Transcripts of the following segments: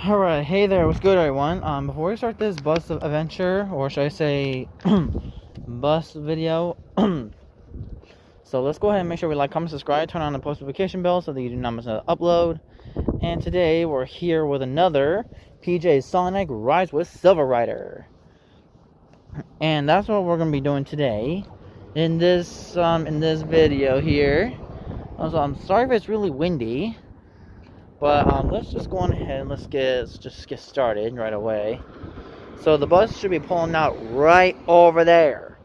Alright, hey there, what's good everyone? Before we start this bus adventure, or should I say bus video, so let's go ahead and make sure we like, comment, subscribe, turn on the post notification bell so that you do not miss an upload. And today we're here with another PJ Sonic Rise with Silver Rider. And that's what we're going to be doing today in this video here. Also, I'm sorry if it's really windy. But let's just go on ahead and let's just get started right away. So the bus should be pulling out right over there.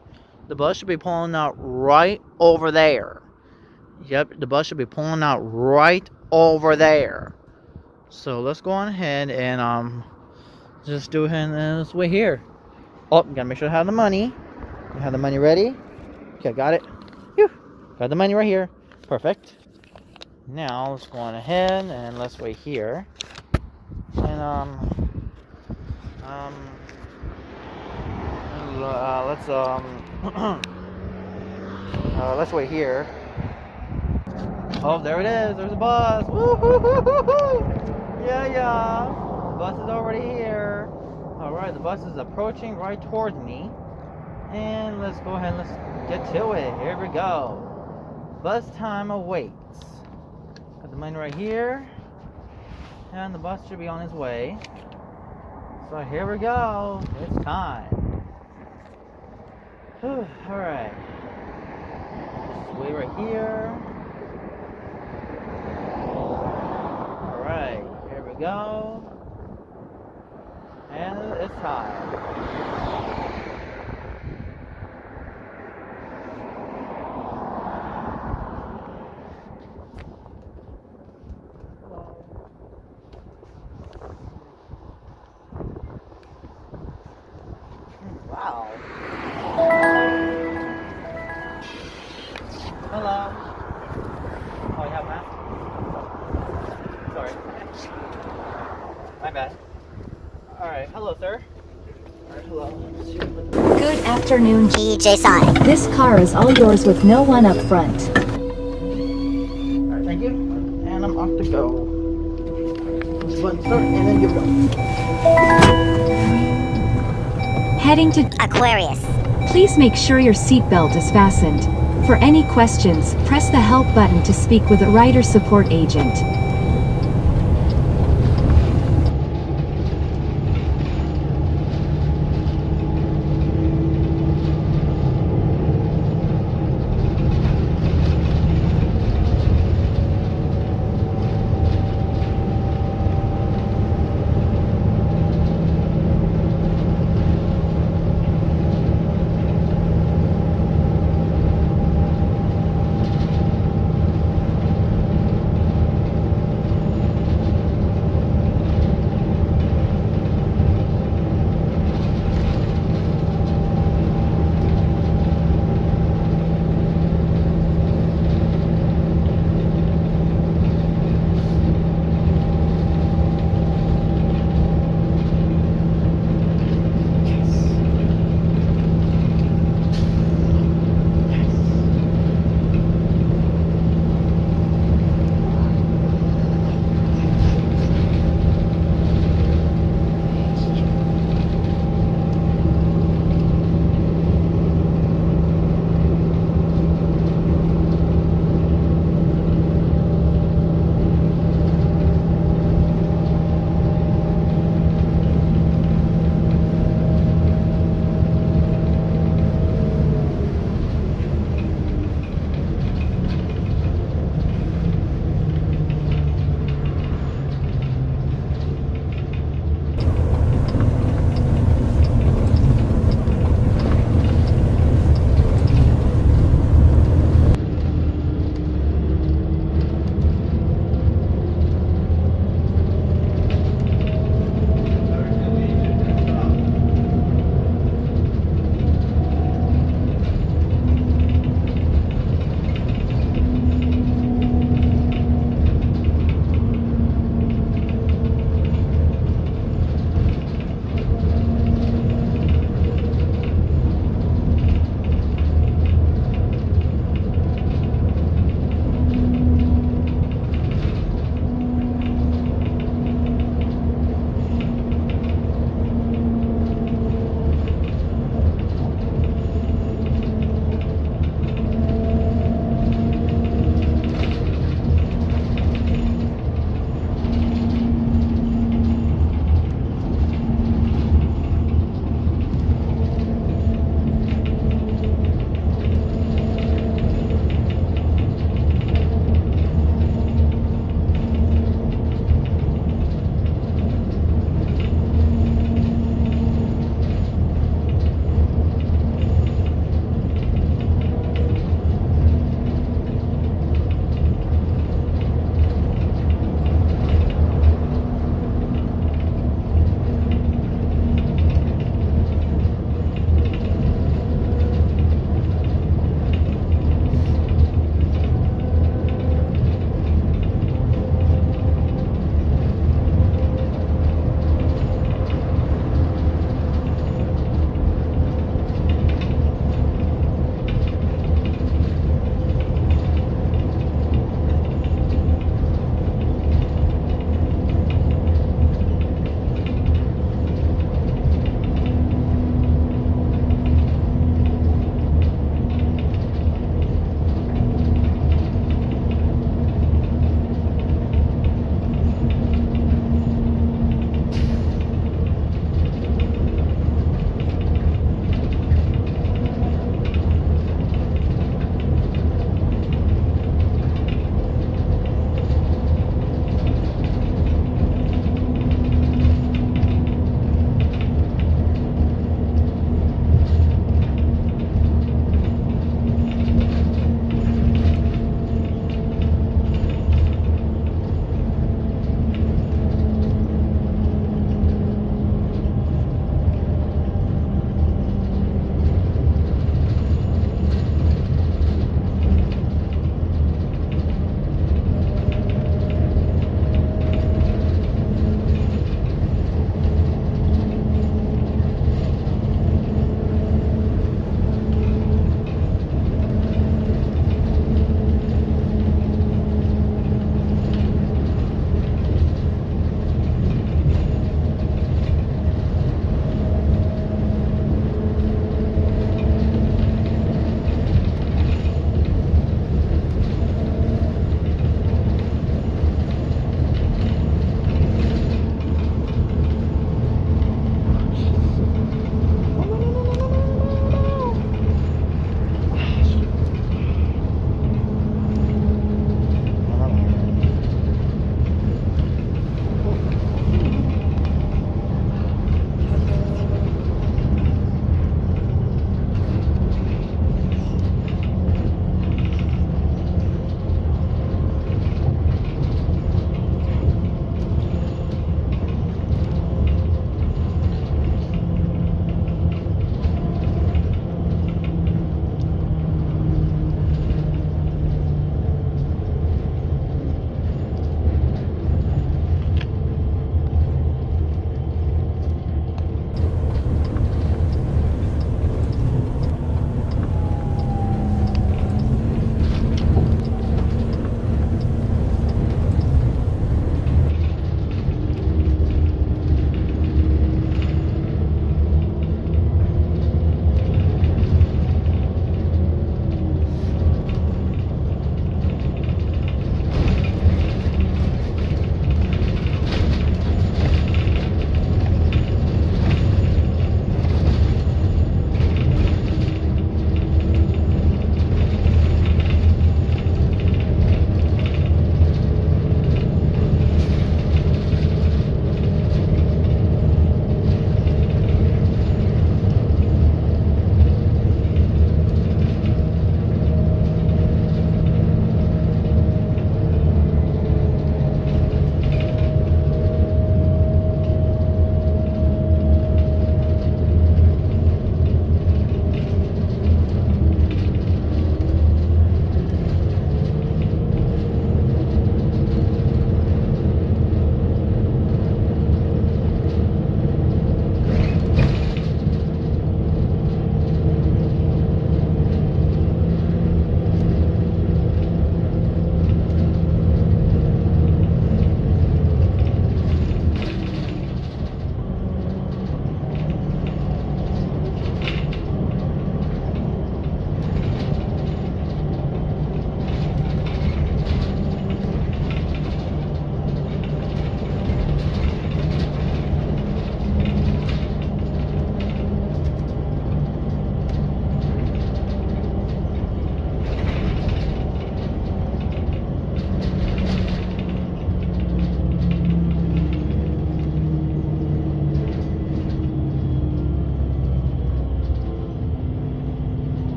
The bus should be pulling out right over there. Yep, the bus should be pulling out right over there. So let's go on ahead and just do it in this way here. Oh, gotta make sure I have the money. You have the money ready? Okay, got it. Phew. Got the money right here. Perfect. Now let's go on ahead and let's wait here, and let's wait here. Oh, there it is. There's a bus. Woo-hoo-hoo-hoo-hoo! Yeah. The bus is already here. All right, the bus is approaching right towards me, and let's go ahead and let's get to it. Here we go. Bus time awaits. Got the money right here, and the bus should be on its way. So here we go. It's time. Whew, all right. Just wait right here. All right, here we go, and it's time. Wow. Hello. Oh, you have a mask? Sorry. My bad. Alright, hello, sir. Alright, hello. Good afternoon, PJ Sonic. This car is all yours with no one up front. Alright, thank you. And I'm off to go. This button start, and then give it go. Heading to Aquarius. Please make sure your seatbelt is fastened. For any questions, press the help button to speak with a rider support agent.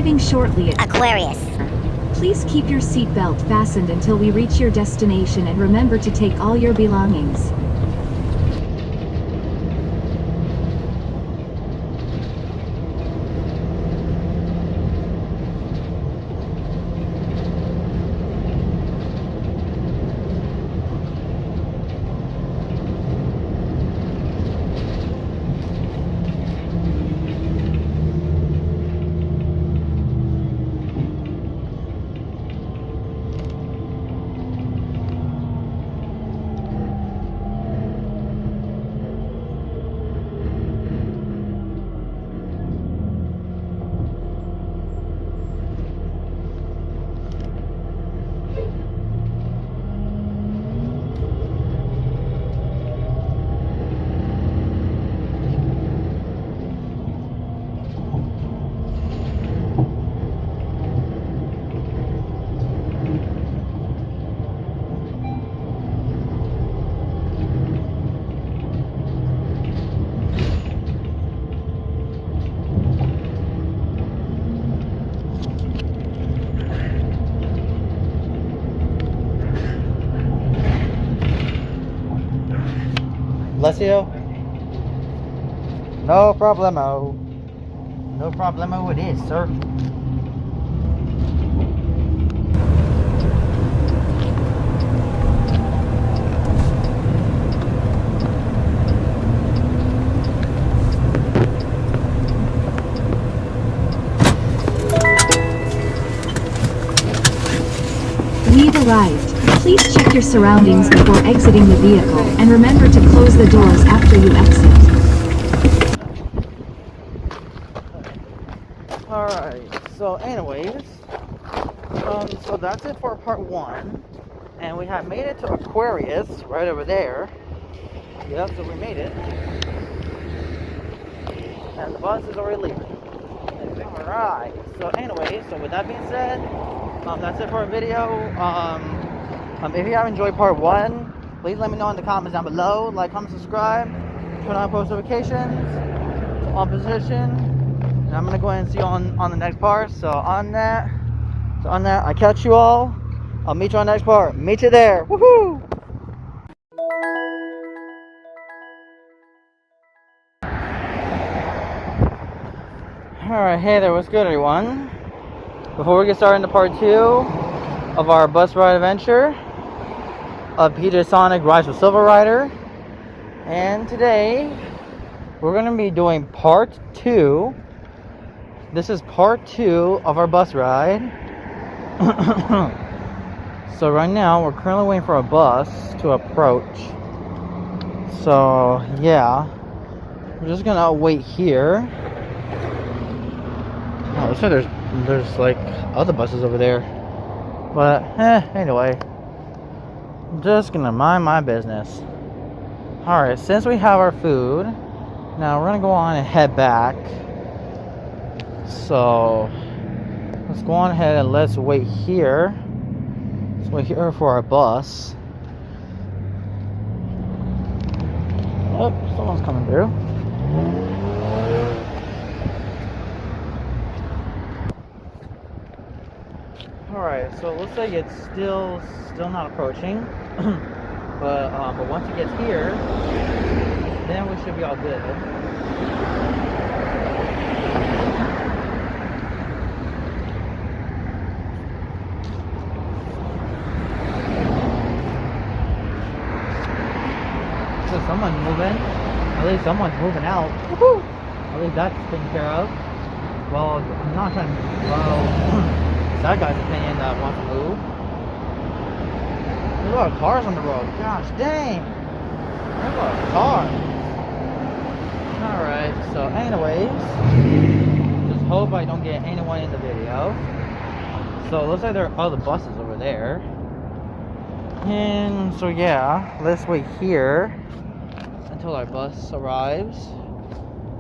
arriving shortly at Aquarius. Please keep your seatbelt fastened until we reach your destination and remember to take all your belongings. Bless you. No problemo. No problemo it is, sir. We've arrived. Please check your surroundings before exiting the vehicle, and remember to close the doors after you exit. Alright, so anyways, so that's it for part 1. And we have made it to Aquarius, right over there. Yep, so we made it. And the bus is already leaving. Alright, so anyways, so with that being said, that's it for our video. If you have enjoyed part 1, please let me know in the comments down below. Like, comment, subscribe, turn on post notifications, on position, and I'm gonna go ahead and see you on the next part. So on that, I catch you all. I'll meet you on the next part. Meet you there. Woohoo! Alright, hey there, what's good everyone? Before we get started into part 2 of our bus ride adventure of PJ Sonic Rise of Silver Rider, and today we're going to be doing part 2. This is part 2 of our bus ride. So right now we're currently waiting for a bus to approach. So yeah, we're just gonna wait here. Oh, looks like there's like other buses over there, but anyway, I'm just gonna mind my business. Alright, since we have our food, now we're gonna go on and head back. So let's go on ahead and let's wait here. Let's wait here for our bus. Oh, someone's coming through. Alright, so it looks like it's still not approaching. but once it gets here, then we should be all good. So someone's moving. At least someone's moving out. Woohoo! At least that's taken care of. Well, I'm not trying to. Well. That guy's opinion that wants to move. There's a lot of cars on the road. Gosh dang. There's a lot of cars. Alright, so anyways, just hope I don't get anyone in the video. So it looks like there are other buses over there. And so yeah, let's wait here until our bus arrives.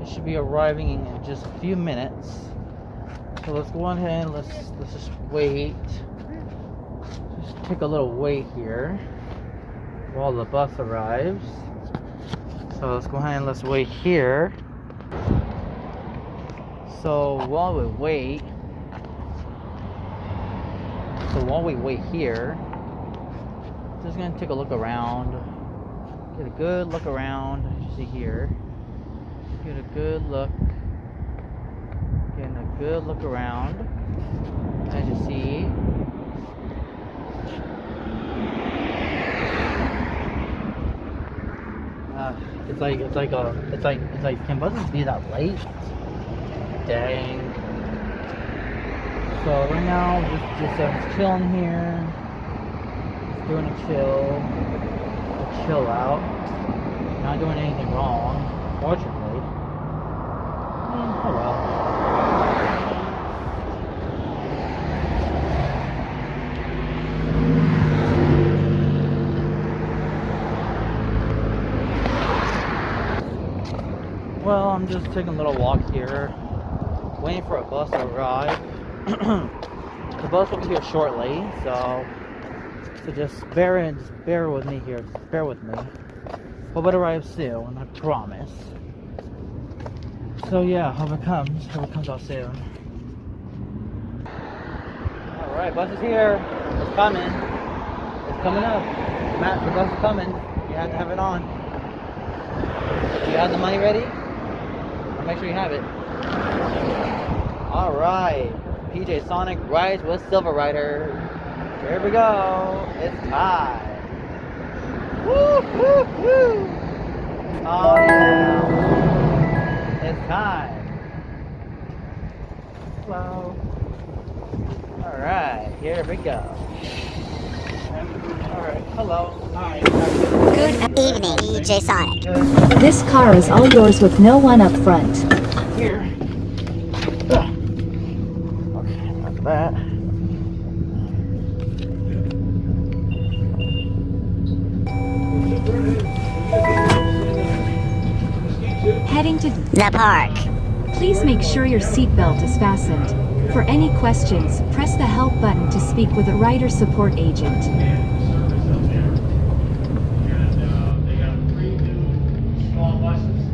It should be arriving in just a few minutes. So let's go on ahead and let's just wait. Just take a little wait here while the bus arrives. So let's go ahead and let's wait here. So while we wait, So while we wait here, just gonna take a look around. Get a good look around. As you see here. Get a good look. Getting a good look around. As you see. It's like, can buses be that late? Dang. So right now, just chilling here, just doing a chill out, not doing anything wrong, fortunately. Oh well. Well, I'm just taking a little walk here, waiting for a bus to arrive. The bus will be here shortly, so just bear with me here. Just bear with me. Hope it arrives soon, I promise. So yeah, hope it comes out soon. Alright, bus is here. It's coming. It's coming up. Matt, the bus is coming. You have to have it on. Do you have the money ready? I'll make sure you have it. Alright. PJ Sonic rides with Silver Rider. Here we go. It's time. Woo, woo, woo. Oh yeah. It's time. Hello. Alright, here we go. Alright, hello. Hi. Good evening, DJ Sonic. This car is all yours with no one up front. Here. Okay, that's that. Heading to The park. Please make sure your seatbelt is fastened. For any questions, press the help button to speak with a rider support agent. They got 3 new small buses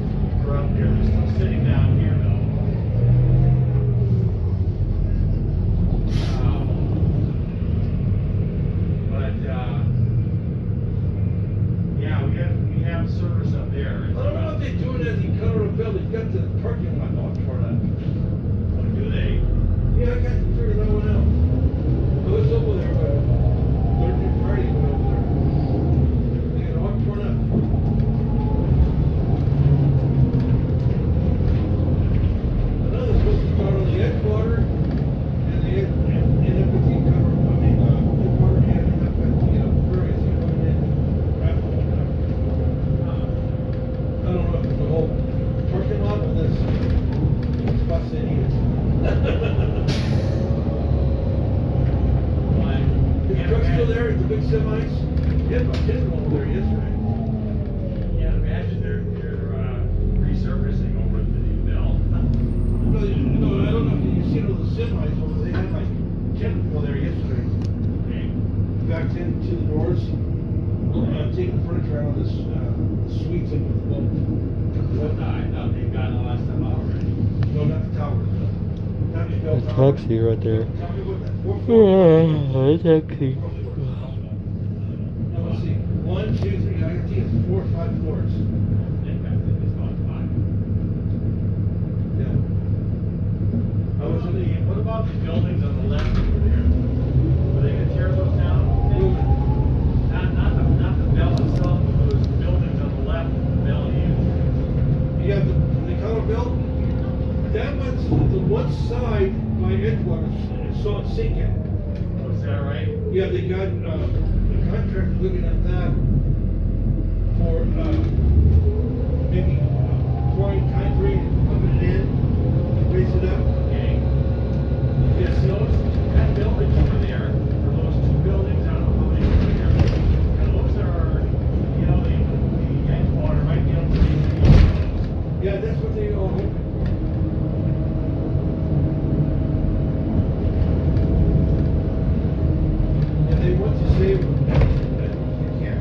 for up here. They're still sitting down here though. Yeah, we have service up there. I don't know what they're doing as you cut around the building. Got the parking lot all torn up. What do they? Yeah, I got to figure that one out. I was over there, but Thursday, Friday, went over there. They got it all torn up. I know they're supposed to start on the Edgewater and the NFPT cover. I mean, Edgewater and NFPT, Prairie, see what it is. I don't know if it's the whole parking lot or this bus idiots. Is the truck still there? Is the big semis? Yeah, but kids were over there yesterday. Yeah, imagine they're resurfacing over at the new mill. No, I don't know if you've seen all the semis over there. They had like 10 over there yesterday. Backed into the doors, taking furniture out of this suites in the boat. I thought they'd gotten all that stuff out already. No, not the towers. Not the bell There's a tower. taxi right there. Tell me what that 4 floors. Taxi. Now let's see. 1, 2, 3. I think it's 4 or 5 floors. Yeah. What about the buildings on the left over there? Are they gonna tear those down? Not the bell itself, but those buildings on the left of the bell used. Yeah, the color belt, that one's the one side by Edgewater, saw it sinking. Oh, is that right? Yeah, they got, the contractor looking at that for, maybe pouring concrete and pumping it in, to raise it up. Okay. Yes, those, that building over there, or those 2 buildings, I don't know how many are there. And those are, you know, the Edgewater might be able to be. Yeah, that's what they all hoping for. And they want to save them, that they can.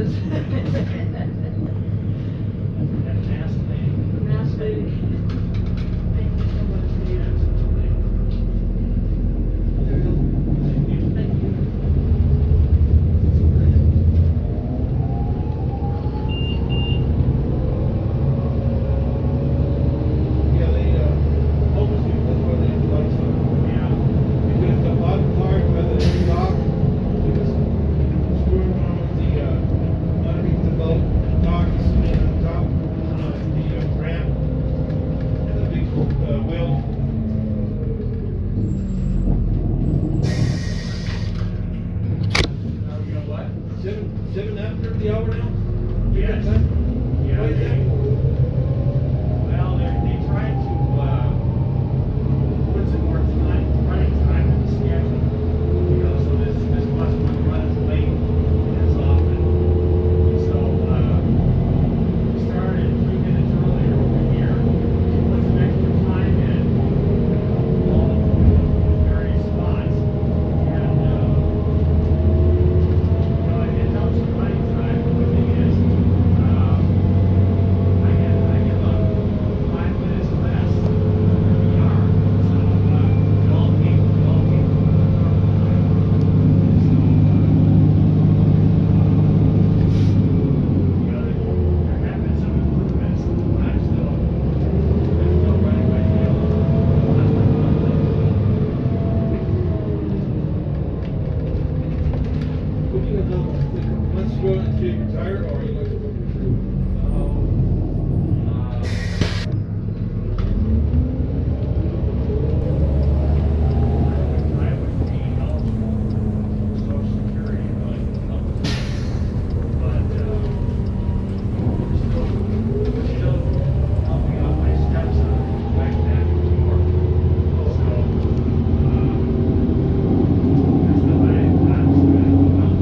is. That mask thing. The mask lady. Thank you so much, Leah. Thank you. Yeah, they, homeless people, that's why they do like some. Yeah. Because the bottom part by the dock, because screwing around with the, underneath the boat, dock is sitting on top, the ramp, and the big, wheel. Now we got what? Seven after the hour now? Yes. What Yeah, is that for? well, they tried to, put some more time, running time in the schedule. You know, so this bus would run as late as often. So, we started 3 minutes earlier over here. Put some extra time in all the various spots. And, you know, it helps the running time. The thing is, I get about 5 minutes less than we are. So, it all came from the time. So, you know, there have been some improvements, but I'm still running my tail. What do you guys know? Let's go and see if you're tired, or are you guys looking through? I would be eligible for Social Security, but, we're still helping out my stepson who's back to work. So, that's the way I'm spending the month.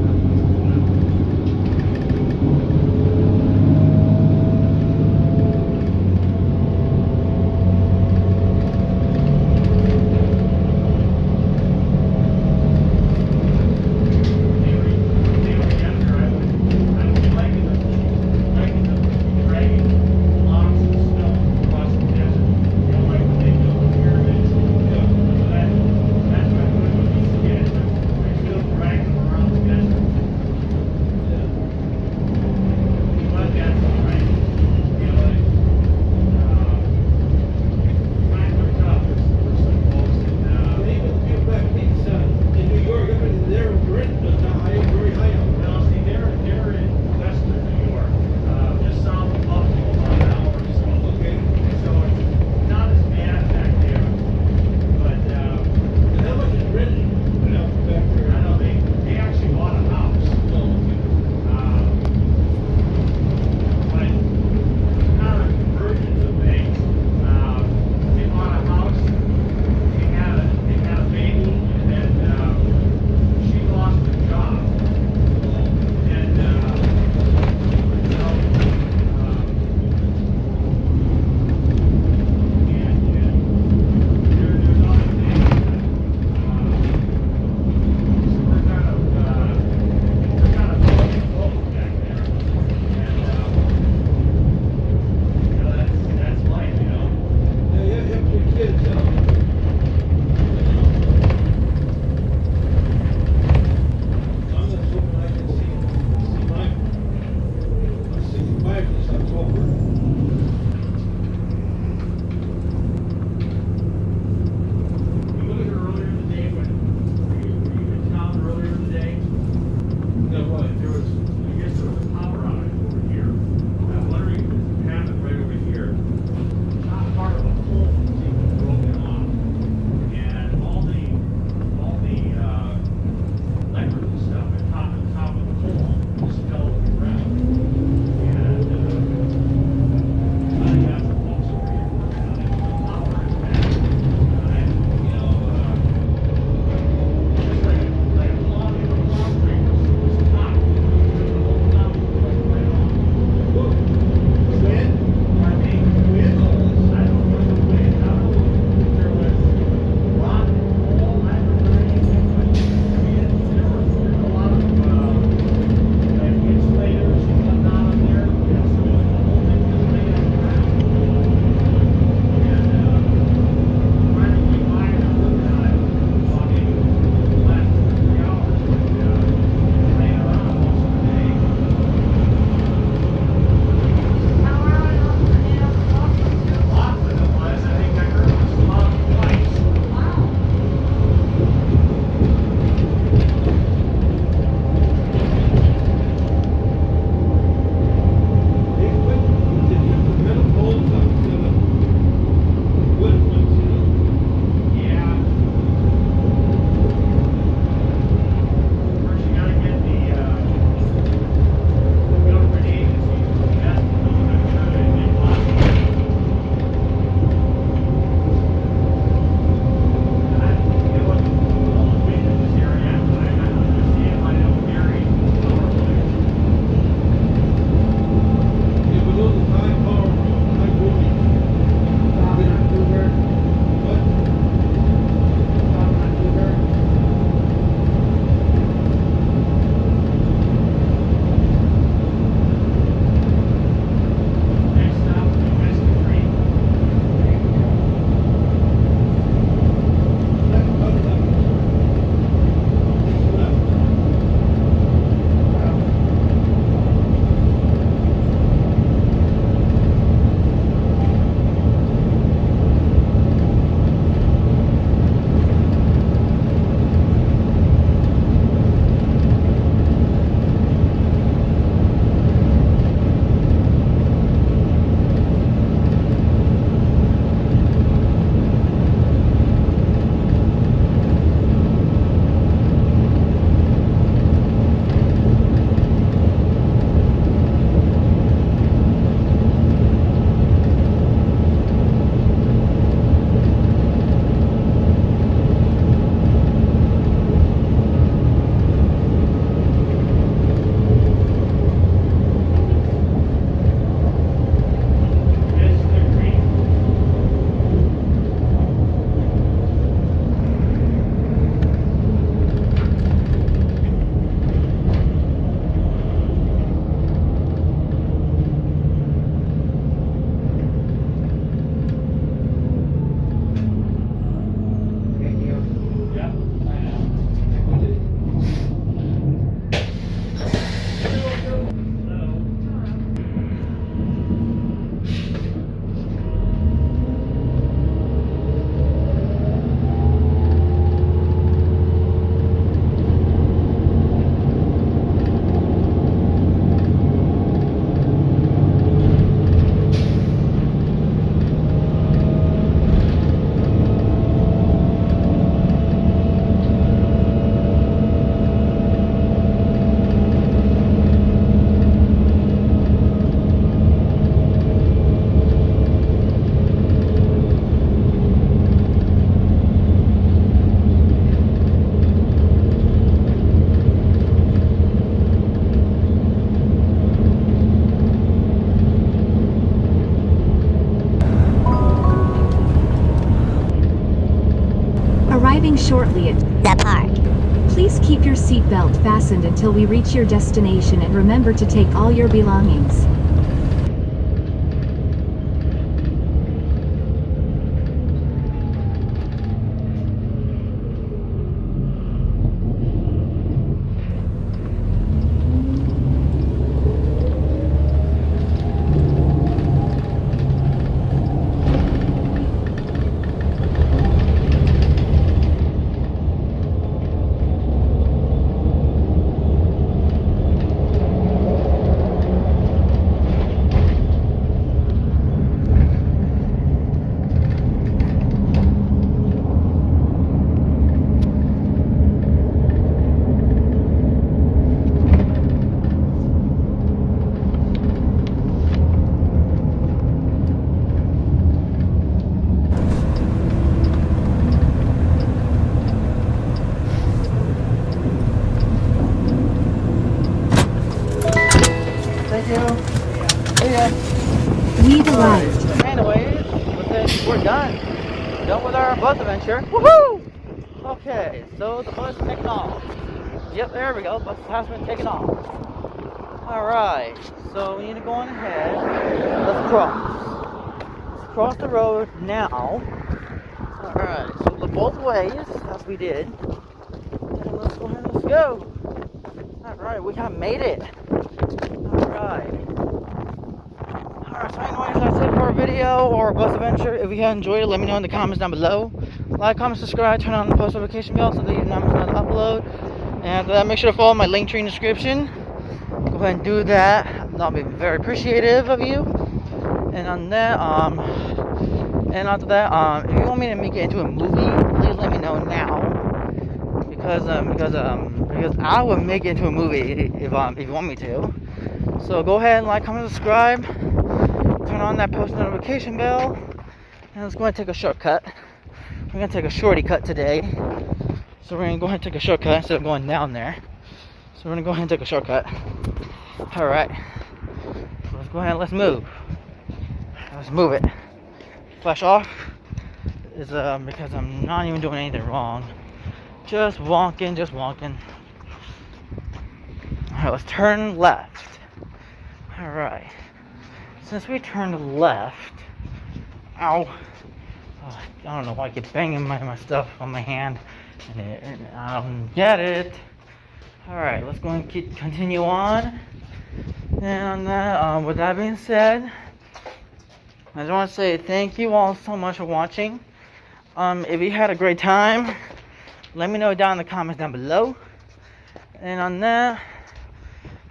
Arriving shortly at The park. Please keep your seatbelt fastened until we reach your destination and remember to take all your belongings. Thank you. See ya. We've arrived. Anyways, with this, we're done. Done with our bus adventure. Woohoo! Okay, so the bus is taking off. Yep, there we go. Bus has been taken off. Alright, so we need to go on ahead. Let's cross. Let's cross the road now. Alright, so look both ways, as we did. And let's go ahead and let's go. Alright, we have made it. Alright. Alright, so anyways, that's it for our video or bus adventure. If you have enjoyed it, let me know in the comments down below. Like, comment, subscribe, turn on the post notification bell so that you never miss another upload. And after that, make sure to follow my link tree in the description. Go ahead and do that. I'll be very appreciative of you. And on that, and after that, if you want me to make it into a movie, please let me know now. Because I would make it into a movie if you want me to. So go ahead and like, comment, subscribe, turn on that post notification bell, and let's go ahead and take a shortcut. We're gonna take a shorty cut today. So we're gonna go ahead and take a shortcut instead of going down there. So we're gonna go ahead and take a shortcut. Alright. So let's go ahead and let's move. Let's move it. Flash off is because I'm not even doing anything wrong. Just walking, Alright, let's turn left. Alright. Since we turned left, ow. Oh, I don't know why I keep banging my stuff on my hand. And I don't get it. Alright, let's go and continue on. And with that being said, I just want to say thank you all so much for watching. If you had a great time, let me know down in the comments down below. And on that,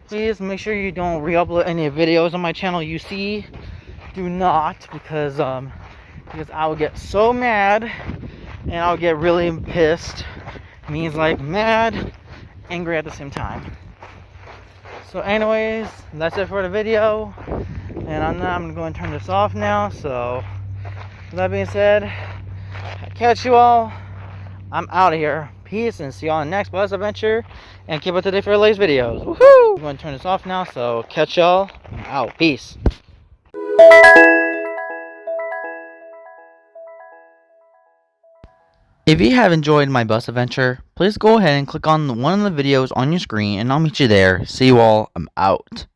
please make sure you don't re-upload any videos on my channel you see. Do not, because I will get so mad and I'll get really pissed. It means like mad, angry at the same time. So anyways, that's it for the video. And on that, I'm going to turn this off now. So with that being said, I'll catch you all. I'm out of here. Peace, and see you on the next bus adventure. And keep up to date for the latest videos. Woohoo! I'm going to turn this off now. So catch y'all. I'm out. Peace. If you have enjoyed my bus adventure, please go ahead and click on one of the videos on your screen and I'll meet you there. See you all. I'm out.